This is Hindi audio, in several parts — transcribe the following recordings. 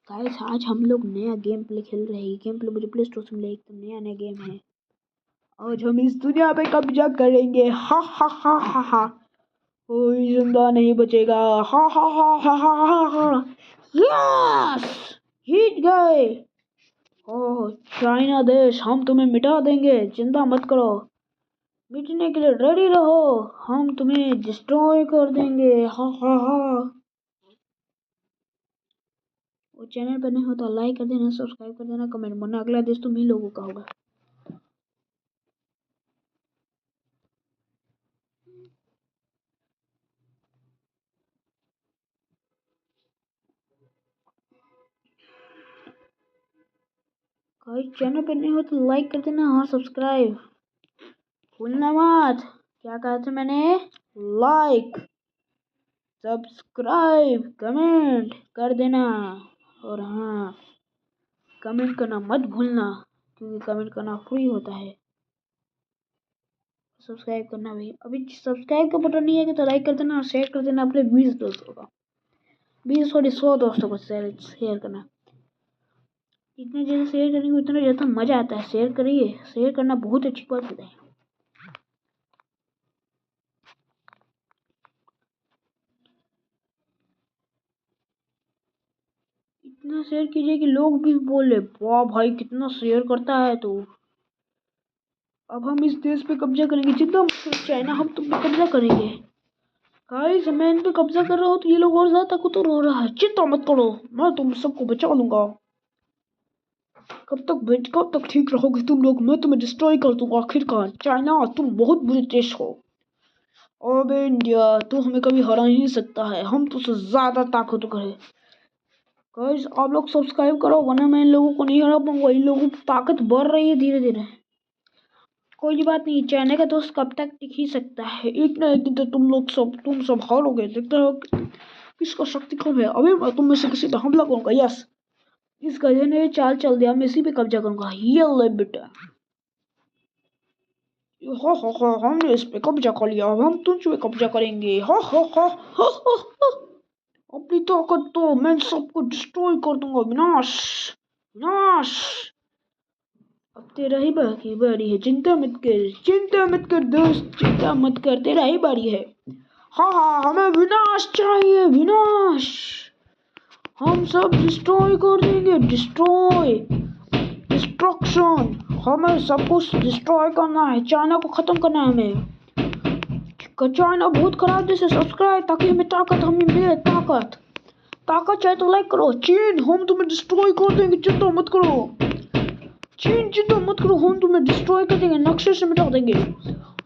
गाइस आज हम लोग नया गेम प्ले खेल रहे हैं। गेम प्ले मुझे प्ले स्टोर से मिला, एकदम नया गेम है। आज हम इस दुनिया पे कब्जा करेंगे। हा हा हा हा हा, कोई जिंदा नहीं बचेगा। हा हा हा हा हा हा हा। यस, जीत गए। ओह चाइना देश, हम तुम्हें मिटा देंगे, चिंता मत करो। मिटने के लिए रेडी रहो, हम तुम्हें डिस्ट्रॉय कर देंगे। हा हा हा। और चैनल पर नहीं हो तो लाइक कर देना, सब्सक्राइब कर देना, कमेंट करना। अगला देश तुम ही लोगों का होगा। चैनल पर नहीं हो तो लाइक कर देना और सब्सक्राइब भूलना मत। क्या कहा था मैंने? लाइक, सब्सक्राइब, कमेंट कर देना। और हाँ, कमेंट करना मत भूलना, क्योंकि कमेंट करना फ्री होता है। सब्सक्राइब करना भी, अभी सब्सक्राइब का बटन नहीं है तो लाइक कर देना और शेयर कर देना अपने 20 दोस्तों का, 100 दोस्तों को शेयर करना। जितने ज़्यादा शेयर करेंगे उतना ज़्यादा मज़ा आता है। शेयर करिए, शेयर करना बहुत अच्छी बात होता है। इतना शेयर कीजिए कि लोग भी बोले वाह भाई कितना शेयर करता है तो। अब हम इस देश पे कब्जा करेंगे। जितना चाइना, हम तुम पे कब्जा करेंगे। गाइस मैं इन पे कब्जा कर रहा हूँ तो ये लोग और ज्यादा ताकतवर हो रहा है। चिंता मत करो, मैं तुम सबको बचा लूंगा। कब तक ठीक रहोगे तुम लोग? मैं तुम्हें डिस्ट्रॉय कर दूंगा आखिरकार। चाइना तुम बहुत बुरे देश हो। अब इंडिया तू हमें कभी हरा ही नहीं सकता है, हम तुझसे ज्यादा ताकतवर है। गाइस आप लोग सब्सक्राइब करो, वरना मैं इन लोगों को नहीं हरा पाऊंगा। इन लोगों की ताकत बढ़ रही है धीरे धीरे। कोई बात नहीं, चाइना का दोस्त कब तक टिक ही सकता है। एक ना एक दिन तो तुम सब हारोगे। देखते हो किसका शक्ति कम है। अभी मैं तुम में से किसी पे हमला करूंगा। यस, इस गधे ने चाल चल दिया, मैं इसी पे कब्जा करूंगा। ये ले बेटा, हो हमने इस पे कब्जा कर लिया। अब हम तुझ पे कब्जा करेंगे। हो अपनी ताकत तो मैं सबको डिस्ट्रॉय कर दूंगा। विनाश विनाश। अब तेरा ही बाकी बारी है। चिंता मत कर दोस्त, चिंता मत कर, तेरा ही बारी है। हाँ हमें विनाश चाहिए, विनाश। हम सब डिस्ट्रॉय कर देंगे। डिस्ट्रक्शन, हमें सब कुछ डिस्ट्रॉय करना है। चाइना को खत्म करना है हमें। चाइना बहुत खराब देश है। सब्सक्राइब ताकि हमें ताकत, हमें मिले ताकत चाहे तो लाइक करो। चीन हम तुम्हें डिस्ट्रॉय कर देंगे, चिंता मत करो। चीन चिंता मत करो, हम तुम्हें डिस्ट्रॉय कर देंगे, नक्शे से मिटा देंगे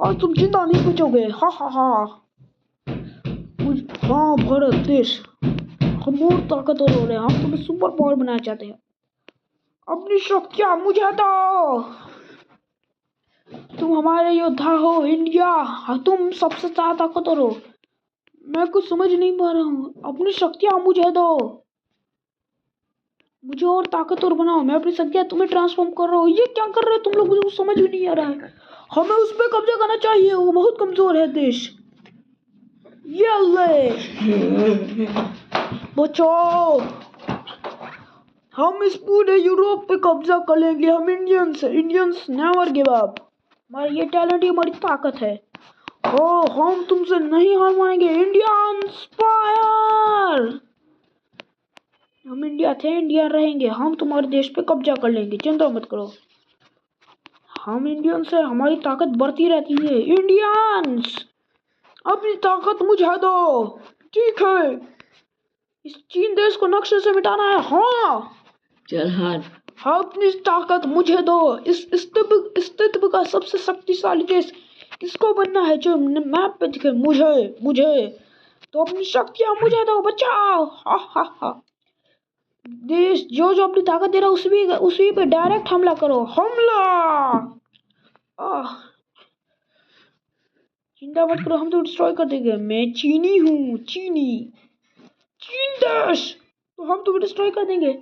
और तुम जिंदा नहीं बचोगे। हा हाँ भारत देश, हम और ताकतवर हो रहे हैं। हम तुम्हें सुपर पावर बनाना चाहते हैं। अपनी शक्तियां मुझे दो। तुम हमारे योद्धा हो इंडिया, तुम सबसे ज्यादा ताकतवर हो। मैं कुछ समझ नहीं पा रहा हूँ। अपनी शक्तियां मुझे दो, मुझे और ताकतवर बनाओ। मैं अपनी शक्तियां तुम्हें ट्रांसफॉर्म कर रहा हूँ। ये क्या कर रहे हो तुम लोग? मुझे कुछ समझ भी नहीं आ रहा है। हमें उस पर कब्जा करना चाहिए, वो बहुत कमजोर है देश। ये ले बचाओ, हम इस पूरे यूरोप पे कब्जा कर लेंगे। हम इंडियंस नेवर गिव अप। हमारी ये टैलेंट ही हमारी ताकत है। हम तुमसे नहीं हार मानेंगे। Indians fire. हम इंडिया थे, इंडिया रहेंगे। हम तुम्हारे देश पे कब्जा कर लेंगे, चिंता मत करो। हम इंडियंस से हमारी ताकत बढ़ती रहती है। इंडियंस अपनी ताकत मुझे दो। ठीक है, इस चीन देश को नक्शे से मिटाना है। हाँ चल हार। हाँ अपनी ताकत मुझे दो। इस स्थिति का सबसे शक्तिशाली देश किसको बनना है जो मैप पे दिखे? मुझे तो अपनी शक्तियां मुझे दो, बचाओ। हा देश जो अपनी ताकत दे रहा है उसी पे डायरेक्ट हमला करो। हमला। चिंता मत करो, हम तो डिस्ट्रॉय कर देंगे। मैं चीनी हूँ, चीन देश, तो हम तुम्हें डिस्ट्रॉय कर देंगे।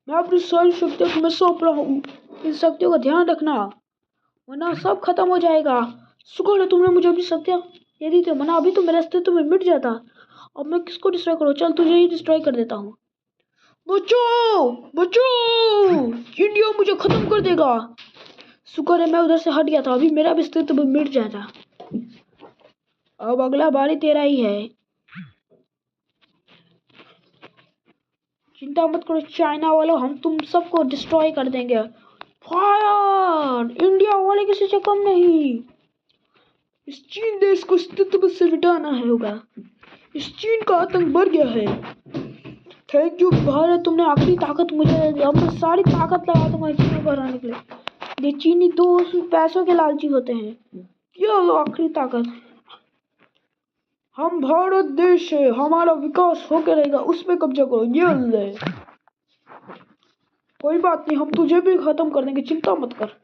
मैं अपनी सारी शक्तियां तुम्हें सौंप रहा हूँ। इन शक्तियों का ध्यान रखना, वरना सब खत्म हो जाएगा। शुक्र है तुमने मुझे अपनी शक्तियां दे दी थी, वरना अभी तो मेरा अस्तित्व में मिट जाता। अब मैं किसको डिस्ट्रॉय करूँ? चल तुझे ही डिस्ट्रॉय कर देता हूँ। बचाओ बचाओ, इंडिया मुझे खत्म कर देगा। शुक्र है मैं उधर से हट गया था, अभी मेरा भी अस्तित्व मिट जाता। अब अगला बारी तेरा ही है। चिंता मत करो चाइना वालों, हम तुम सबको डिस्ट्रॉय कर देंगे। फायर! इंडिया वाले किसी से कम नहीं। इस चीन देश को अस्तित्व से मिटाना है होगा। इस चीन का आतंक बढ़ गया है। थैंक यू भारत, तुमने आखिरी ताकत मुझे, अब मैं सारी ताकत लगा दूंगा चीन को हराने के लिए। ये चीनी दोस्त पैसों के लालची होते हैं। क्या आखिरी ताकत? हम भारत देश है, हमारा विकास होकर रहेगा, उस पे कब्जा करो। ये ले। कोई बात नहीं, हम तुझे भी खत्म कर देंगे, चिंता मत कर।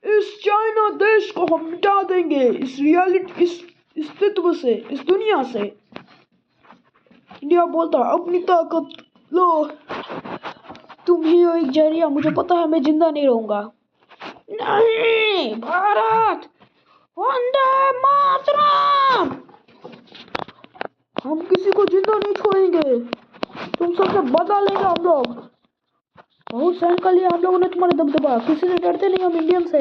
इस चाइना देश को हम मिटा देंगे, इस रियलिटी, इस अस्तित्व से, इस दुनिया से। इंडिया बोलता है अपनी ताकत लो। तुम ही हो एक जरिया, मुझे पता है मैं जिंदा नहीं रहूंगा। नहीं भारत, वंदे मातरम। हम किसी को जिंदा नहीं छोड़ेंगे, तुम सबसे बदला लेंगे हम लोग। बहुत सहन कर लिया हम लोगों ने तुम्हारा दबदबा, किसी से डरते नहीं हम इंडियन से,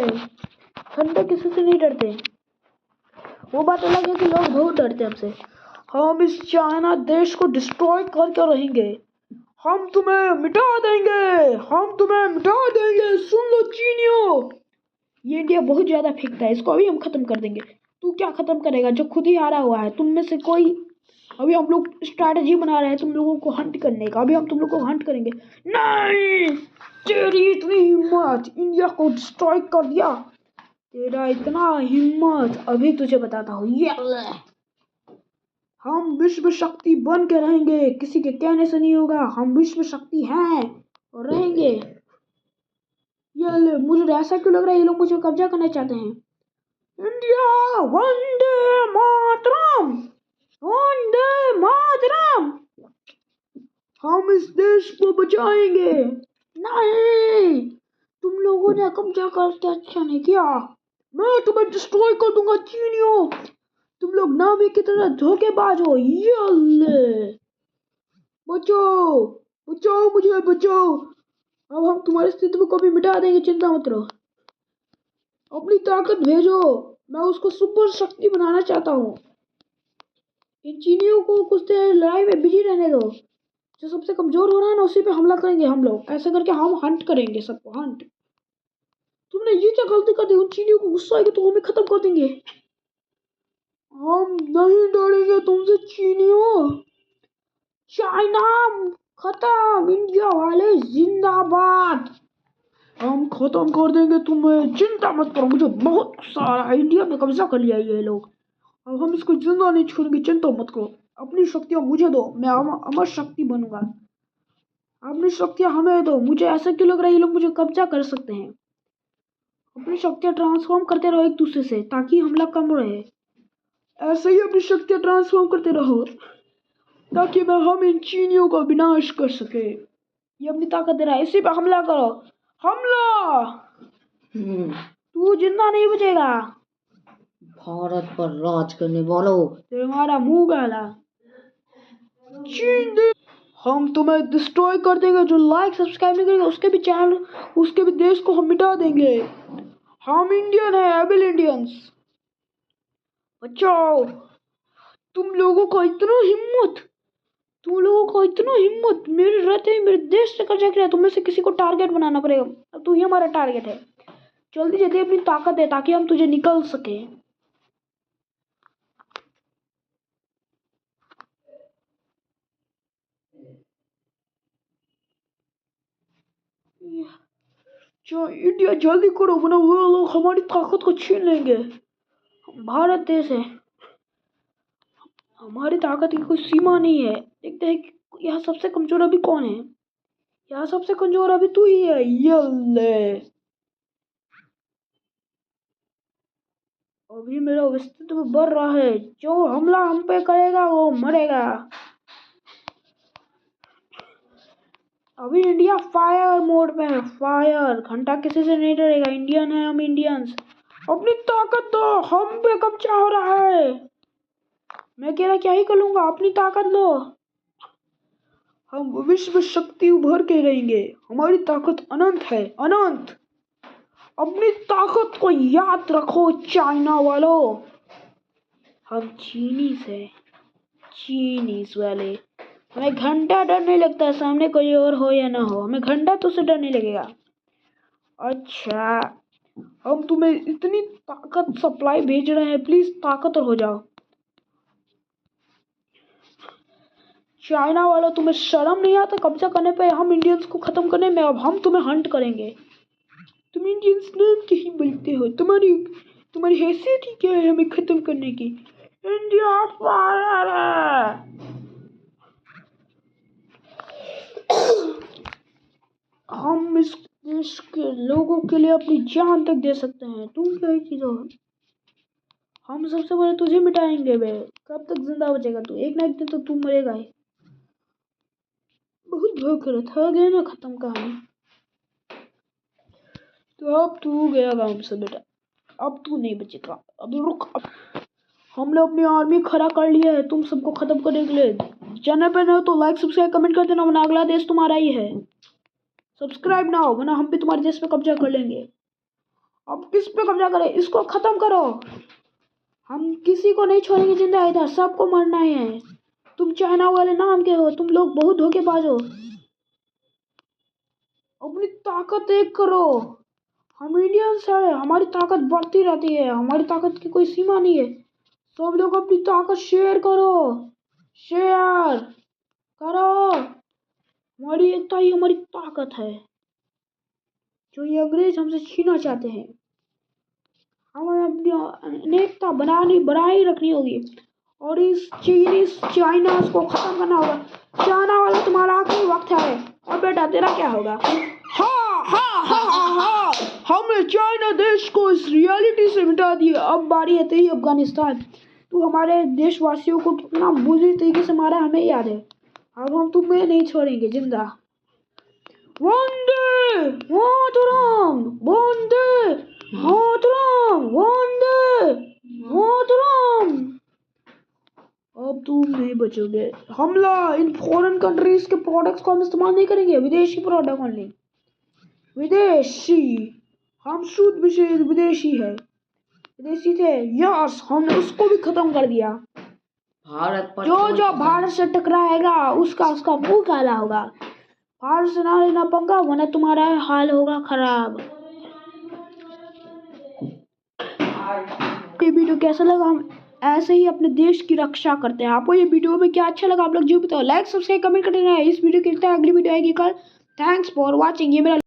ठंडे किसी से नहीं डरते। वो बात अलग है कि लोग बहुत डरते हमसे। हम इस चाइना देश को डिस्ट्रॉय करके रहेंगे, हम तुम्हें मिटा देंगे, हम तुम्हें मिटा देंगे। सुन लो चीनियों, ये इंडिया बहुत ज्यादा फेंकता है, इसको अभी हम खत्म कर देंगे। तू क्या खत्म करेगा जो खुद ही हारा हुआ है? तुम में से कोई, अभी हम लोग स्ट्रैटेजी बना रहे हैं तुम लोगों को हंट करने का, अभी हम तुम लोग को हंट करेंगे। नहीं, तेरी इतनी हिम्मत, इंडिया को डिस्ट्रॉय कर दिया, तेरा इतना हिम्मत, अभी तुझे बताता हूँ। ये हम विश्व शक्ति बन के रहेंगे, किसी के कहने से नहीं होगा, हम विश्व शक्ति हैं और रहेंगे। ये ले, मुझे ऐसा क्यों लग रहा है ये लोग मुझे कब्जा करना चाहते हैं। इंडिया वंदे मातरम, वंदे मातरम। हम इस देश को बचाएंगे। नहीं, तुम लोगों ने कब्जा करके अच्छा नहीं किया, मैं तुम्हें डिस्ट्रॉय कर दूंगा चीनियों। तुम लोग नामी की तरह धोखेबाज हो। ये ले, बचाओ बचाओ, मुझे बचाओ। अब हम तुम्हारे अस्तित्व को भी मिटा देंगे, चिंता मत करो। अपनी ताकत भेजो, मैं उसको सुपर शक्ति बनाना चाहता हूँ। इन चीनियों को कुछ देर लड़ाई में बिजी रहने दो, जो सबसे कमजोर हो रहा है ना उसी पे हमला करेंगे हम लोग। ऐसे करके हम हंट करेंगे सबको, हंट। तुमने ये क्या गलती कर दी? उन चीनियों को गुस्सा आएगा तो हमें खत्म कर देंगे। हम नहीं डरेंगे तुमसे चीनियों। चाइना खत्म, इंडिया वाले जिंदाबाद। हम खत्म कर देंगे तुम्हें, चिंता मत करो, मुझे बहुत गुस्सा आ रहा है। इंडिया पे कब्जा कर लिया ये लोग, अब हम इसको जिंदा नहीं छोड़ेंगे, चिंता मत करो। अपनी शक्तियां मुझे दो, मैं अमर शक्ति बनूंगा। अपनी शक्तियां हमें दो, मुझे ऐसा क्यों लग रहा है ये लोग मुझे कब्जा कर सकते हैं। अपनी शक्तियां ट्रांसफॉर्म करते रहो एक दूसरे से, ताकि हमला कम रहे। ऐसे ही अपनी शक्तियां ट्रांसफॉर्म करते रहो, ताकि मैं हम इन चीनियों का विनाश कर सके। ये अपनी ताकत दे रहा है, इसी पे हमला करो। हमला! तू जिंदा नहीं बचेगा। भारत पर राज करने वालों, तुम्हारा मुंह काला। हम तुम्हें डिस्ट्रॉय कर देंगे, जो लाइक सब्सक्राइब नहीं करेगा उसके भी चैनल, उसके भी देश को हम मिटा देंगे। हम इंडियन है, एबल इंडियंस। बचाओ। तुम लोगों को इतना हिम्मत, तुम लोगों को इतना हिम्मत, मेरे रहते ही मेरे देश से कब्जा किया। तुम्हें से किसी को टारगेट बनाना पड़ेगा, अब तू ही हमारा टारगेट है। जल्दी जल्दी अपनी ताकत दे ताकि हम तुझे निकल सके। जो इंडिया जल्दी करो, वरना वो लोग हमारी ताकत को छीन लेंगे। भारत देश है, हमारी ताकत की कोई सीमा नहीं है। देखते हैं कि यहाँ सबसे कमजोर अभी कौन है। यहाँ सबसे कमजोर अभी तू ही है। ये ले, अभी मेरा अस्तित्व बढ़ रहा है, जो हमला हम पे करेगा वो मरेगा। अभी इंडिया फायर मोड पे है, फायर। घंटा किसी से नहीं डरेगा, इंडियन है हम, इंडियंस। अपनी ताकत दो, हम पे कब्जा हो रहा है। मैं अकेला क्या ही कर लूंगा, अपनी ताकत लो। हम विश्व शक्ति उभर के रहेंगे। हमारी ताकत अनंत है, अनंत। अपनी ताकत को याद रखो चाइना वालों। हम चीनीस वाले, हमें घंटा डर नहीं लगता, सामने कोई और हो या ना हो, हमें घंटा तो से डर नहीं लगेगा। अच्छा, हम तुम्हें इतनी ताकत सप्लाई भेज रहे हैं, प्लीज ताकतवर हो जाओ। चाइना वालों, तुम्हें शर्म नहीं आता कब्जा करने पे, हम इंडियंस को खत्म करने में? अब हम तुम्हें हंट करेंगे। तुम इंडियंस नाम के ही बोलते हो, तुम्हारी हैसियत ही क्या है हमें खत्म करने की? इंडिया फायर है। हम इस देश के लोगों के लिए अपनी जान तक दे सकते हैं। तुम क्या ही चीज हो? हम सबसे पहले तुझे मिटाएंगे बे। कब तक जिंदा बचेगा तू? एक ना एक दिन तो तू मरेगा ही। बहुत भूख रहा गया ना, खत्म कहानी। तो अब तू गया गांव से बेटा, अब तू नहीं बचेगा। अब रुक, हम लोग अपनी आर्मी खड़ा कर लिया है तुम सबको खत्म करने के लिए। चैनल पे नए हो तो लाइक सब्सक्राइब कमेंट कर देना, वरना अगला देश तुम्हारा ही है। सब्सक्राइब ना हो वरना हम भी तुम्हारे देश पे कब्जा कर लेंगे। अब किस पे कब्जा करें? इसको खत्म करो। हम किसी को नहीं छोड़ेंगे जिंदा, इधर सबको मरना है। तुम चाइना वाले नाम के हो, तुम लोग बहुत धोखेबाज हो। अपनी ताकत एक करो। हम इंडियंस है, हमारी ताकत बढ़ती रहती है, हमारी ताकत की कोई सीमा नहीं है। सब लोग अपनी ताकत शेयर करो, शेयर करो। हमारी एकता ही हमारी ताकत है, जो ये अंग्रेज हमसे छीना चाहते हैं। हमें अपनी एकता बनाए रखनी होगी और इस चाइना को खत्म करना होगा। चाइना वाला तुम्हारा आखिरी वक्त है। और बेटा तेरा क्या होगा? हाँ हाँ हाँ हाँ हाँ, हमने चाइना देश को इस रियलिटी से मिटा दिया। अब बारी है तेरी अफगानिस्तान। तू हमारे देशवासियों को कितना बुरी तरीके से मारा हमें याद है। अब हम तुम्हें नहीं छोड़ेंगे जिंदा। वंदे मातरम, वंदे मातरम, वंदे मातरम। अब तुम नहीं बचोगे। हमला, इन फॉरेन कंट्रीज के प्रोडक्ट्स को हम इस्तेमाल नहीं करेंगे, विदेशी प्रोडक्ट ओनली। विदेशी, हम शुद्ध विदेशी है, विदेशी थे। यस, हमने उसको भी खत्म कर दिया। भारत पर जो भारत से टकराएगा उसका मुंह काला होगा। भारत से ना लेना पंगा, वरना तुम्हारा हाल होगा खराब। ये वीडियो कैसा लगा? हम ऐसे ही अपने देश की रक्षा करते हैं। आपको ये वीडियो में क्या अच्छा लगा आप लोग जो बताओ। लाइक सब्सक्राइब कमेंट कर देना। इस वीडियो के लिए अगली वीडियो आएगी कल। Thanks for watching. ये मेरा